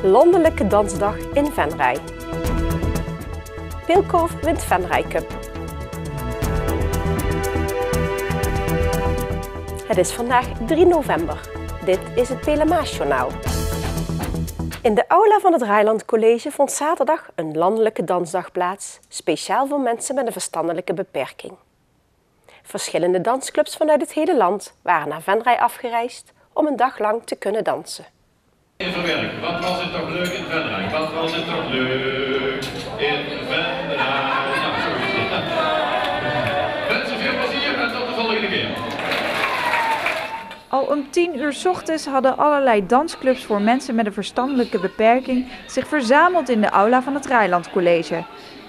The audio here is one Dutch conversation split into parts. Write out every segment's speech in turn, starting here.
Landelijke Dansdag in Venray. Peelkorf wint Venray Cup. Het is vandaag 3 november. Dit is het Pelemaasjournaal. In de aula van het Reiland College vond zaterdag een landelijke dansdag plaats, speciaal voor mensen met een verstandelijke beperking. Verschillende dansclubs vanuit het hele land waren naar Venray afgereisd om een dag lang te kunnen dansen. Verwerken. Wat was het toch leuk in Venray? Wat was het toch leuk in Venray? Nou, zo is het. Mensen, veel plezier en tot de volgende keer. Al om 10 uur 's ochtends hadden allerlei dansclubs voor mensen met een verstandelijke beperking zich verzameld in de aula van het Reiland College.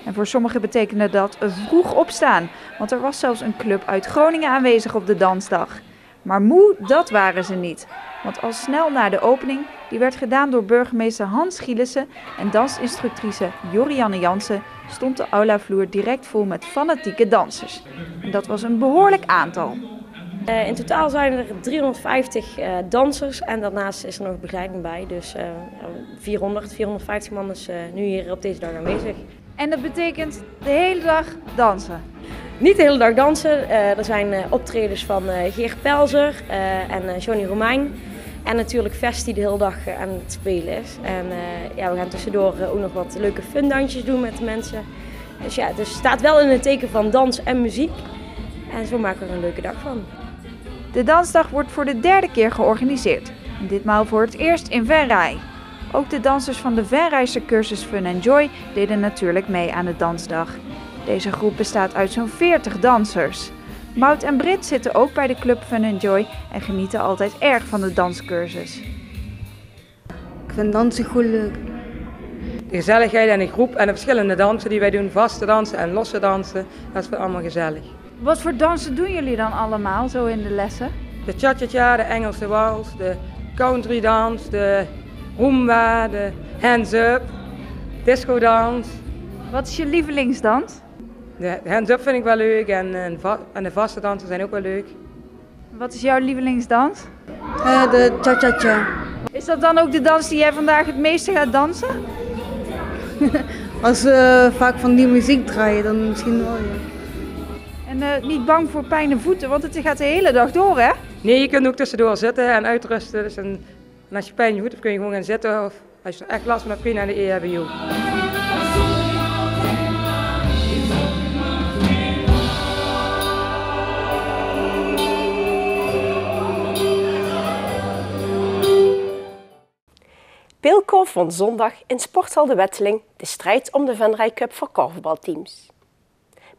En voor sommigen betekende dat vroeg opstaan, want er was zelfs een club uit Groningen aanwezig op de dansdag. Maar moe, dat waren ze niet. Want al snel na de opening, die werd gedaan door burgemeester Hans Gielissen en dansinstructrice Jorianne Jansen, stond de aulavloer direct vol met fanatieke dansers. En dat was een behoorlijk aantal. In totaal zijn er 350 dansers en daarnaast is er nog begeleiding bij. Dus 450 man is nu hier op deze dag aanwezig. En dat betekent de hele dag dansen? Niet de hele dag dansen. Er zijn optredens van Geert Pelzer en Johnny Romein. En natuurlijk Vest die de hele dag aan het spelen is. En we gaan tussendoor ook nog wat leuke fundansjes doen met de mensen. Dus ja, het staat wel in het teken van dans en muziek. En zo maken we er een leuke dag van. De dansdag wordt voor de 3e keer georganiseerd. En ditmaal voor het eerst in Venray. Ook de dansers van de Venrayse cursus Fun & Joy deden natuurlijk mee aan de dansdag. Deze groep bestaat uit zo'n 40 dansers. Maud en Brit zitten ook bij de club Fun & Joy en genieten altijd erg van de danscursus. Ik vind dansen goed leuk. De gezelligheid en de groep en de verschillende dansen die wij doen, vaste dansen en losse dansen, dat is allemaal gezellig. Wat voor dansen doen jullie dan allemaal zo in de lessen? De cha-cha-cha, de Engelse wals, de country dans, de rumba, de hands-up, disco dans. Wat is je lievelingsdans? De hands-up vind ik wel leuk en de vaste dansen zijn ook wel leuk. Wat is jouw lievelingsdans? De cha-cha-cha. Is dat dan ook de dans die jij vandaag het meeste gaat dansen? Als we vaak van die muziek draaien, dan misschien wel, ja. En niet bang voor pijn in voeten, want het gaat de hele dag door, hè? Nee, je kunt ook tussendoor zitten en uitrusten. Dus en als je pijn in je voeten hebt, kun je gewoon gaan zitten. Of als je echt last van hebt, kun je naar de EHBO. Peelkorf won zondag in Sporthal de Wetteling de strijd om de Venray Cup voor korfbalteams.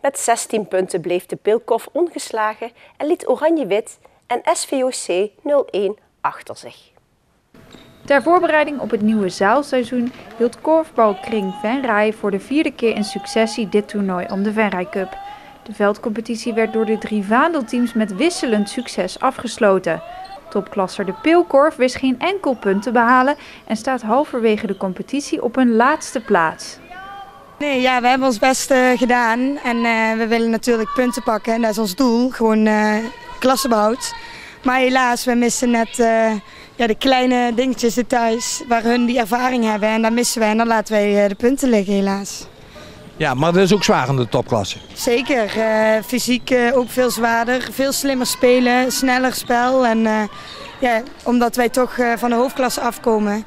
Met 16 punten bleef de Peelkorf ongeslagen en liet Oranje-Wit en SVOC 01 achter zich. Ter voorbereiding op het nieuwe zaalseizoen hield korfbalkring Venray voor de 4e keer in successie dit toernooi om de Venray Cup. De veldcompetitie werd door de 3 vaandelteams met wisselend succes afgesloten. Topklasser de Peelkorf wist geen enkel punt te behalen en staat halverwege de competitie op een laatste plaats. Nee, ja, we hebben ons best gedaan en we willen natuurlijk punten pakken en dat is ons doel, gewoon klassebehoud. Maar helaas, we missen net de kleine dingetjes, details waar hun die ervaring hebben en dat missen wij en dan laten wij de punten liggen helaas. Ja, maar dat is ook zwaar in de topklasse. Zeker, fysiek ook veel zwaarder, veel slimmer spelen, sneller spel en omdat wij toch van de hoofdklasse afkomen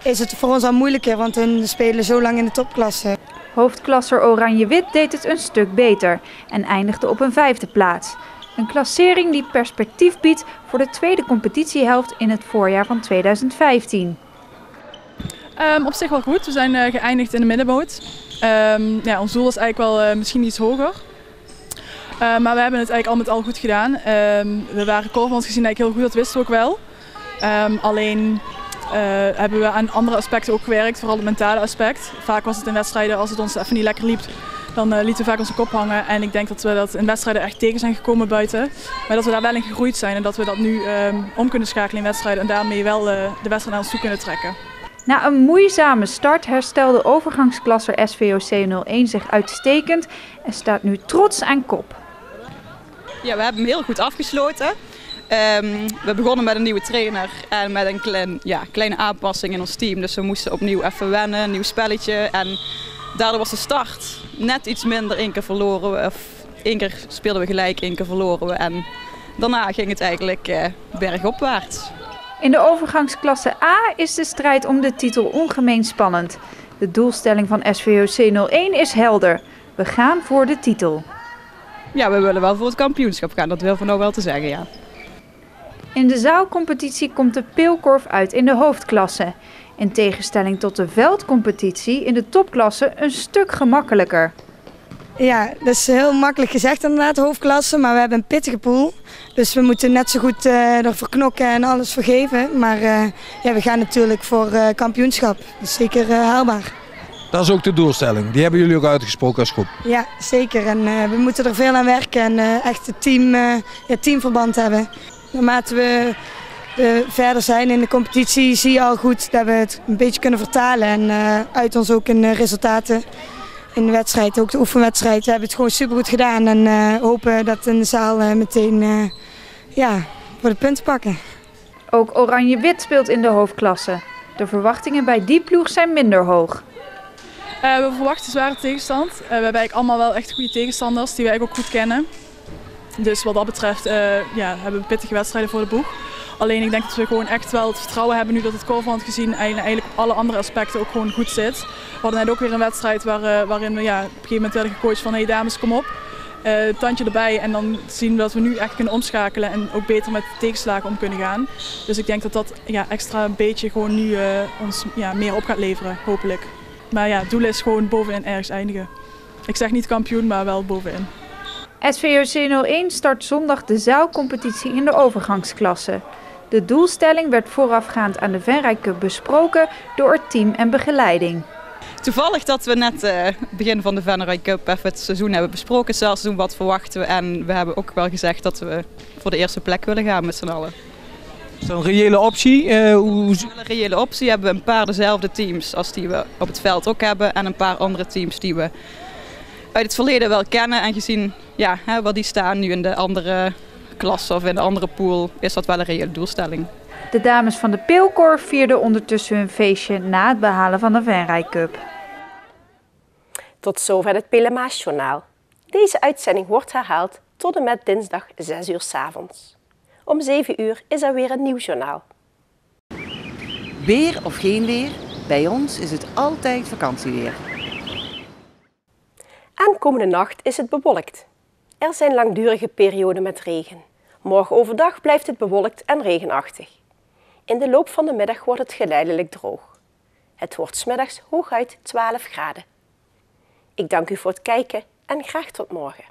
is het voor ons al moeilijker, want hun spelen zo lang in de topklasse. Hoofdklasser Oranje-Wit deed het een stuk beter en eindigde op een 5e plaats. Een klassering die perspectief biedt voor de tweede competitiehelft in het voorjaar van 2015. Op zich wel goed. We zijn geëindigd in de middenmoot. Ons doel was eigenlijk wel misschien iets hoger. Maar we hebben het eigenlijk al met al goed gedaan. We waren korfbals gezien eigenlijk heel goed, dat wisten we ook wel. Alleen hebben we aan andere aspecten ook gewerkt, vooral het mentale aspect. Vaak was het in wedstrijden, als het ons even niet lekker liep, dan lieten we vaak onze kop hangen. En ik denk dat we dat in wedstrijden echt tegen zijn gekomen buiten. Maar dat we daar wel in gegroeid zijn en dat we dat nu om kunnen schakelen in wedstrijden en daarmee wel de wedstrijd naar ons toe kunnen trekken. Na een moeizame start herstelde overgangsklasser SVOC 01 zich uitstekend en staat nu trots aan kop. Ja, we hebben hem heel goed afgesloten. We begonnen met een nieuwe trainer en met een kleine aanpassing in ons team. Dus we moesten opnieuw even wennen, een nieuw spelletje. En daardoor was de start net iets minder. 1 keer verloren we, of 1 keer speelden we gelijk, 1 keer verloren we. En daarna ging het eigenlijk bergopwaarts. In de overgangsklasse A is de strijd om de titel ongemeen spannend. De doelstelling van SVOC 01 is helder. We gaan voor de titel. Ja, we willen wel voor het kampioenschap gaan, dat wil van nou wel te zeggen, ja. In de zaalcompetitie komt de peelkorf uit in de hoofdklasse. In tegenstelling tot de veldcompetitie in de topklasse een stuk gemakkelijker. Ja, dat is heel makkelijk gezegd inderdaad, hoofdklasse, maar we hebben een pittige pool. Dus we moeten net zo goed ervoor knokken en alles vergeven. Maar we gaan natuurlijk voor kampioenschap. Dat is zeker haalbaar. Dat is ook de doelstelling. Die hebben jullie ook uitgesproken als groep. Ja, zeker. En we moeten er veel aan werken en echt het teamverband hebben. Naarmate we verder zijn in de competitie zie je al goed dat we het een beetje kunnen vertalen. En uit ons ook in resultaten in de wedstrijd, ook de oefenwedstrijd. We hebben het gewoon supergoed gedaan en hopen dat in de zaal meteen voor de punten pakken. Ook Oranje-Wit speelt in de hoofdklasse. De verwachtingen bij die ploeg zijn minder hoog. We verwachten zware tegenstand. We hebben eigenlijk allemaal wel echt goede tegenstanders die wij ook goed kennen. Dus wat dat betreft hebben we pittige wedstrijden voor de boeg. Alleen ik denk dat we gewoon echt wel het vertrouwen hebben nu dat het Korfband gezien eigenlijk op alle andere aspecten ook gewoon goed zit. We hadden net ook weer een wedstrijd waarin we op een gegeven moment werden gecoacht van hey dames kom op. Tandje erbij en dan zien we dat we nu echt kunnen omschakelen en ook beter met tegenslagen om kunnen gaan. Dus ik denk dat dat extra een beetje gewoon nu ons meer op gaat leveren, hopelijk. Maar ja, het doel is gewoon bovenin ergens eindigen. Ik zeg niet kampioen, maar wel bovenin. SVOC 01 start zondag de zaalcompetitie in de overgangsklasse. De doelstelling werd voorafgaand aan de Venray Cup besproken door het team en begeleiding. Toevallig dat we net begin van de Venray Cup even het seizoen hebben besproken, het seizoen wat verwachten we. En we hebben ook wel gezegd dat we voor de eerste plek willen gaan met z'n allen. Is dat een reële optie? Een reële optie hebben we een paar dezelfde teams als die we op het veld ook hebben. En een paar andere teams die we uit het verleden wel kennen. En gezien waar die staan nu in de andere klasse of in de andere pool, is dat wel een reële doelstelling. De dames van de peelkorf vierden ondertussen hun feestje na het behalen van de Venray Cup. Tot zover het Pelemaasjournaal. Deze uitzending wordt herhaald tot en met dinsdag 6 uur 's avonds. Om 7 uur is er weer een nieuw journaal. Weer of geen weer, bij ons is het altijd vakantieweer. Aankomende nacht is het bewolkt. Er zijn langdurige perioden met regen. Morgen overdag blijft het bewolkt en regenachtig. In de loop van de middag wordt het geleidelijk droog. Het wordt 's middags hooguit 12 graden. Ik dank u voor het kijken en graag tot morgen.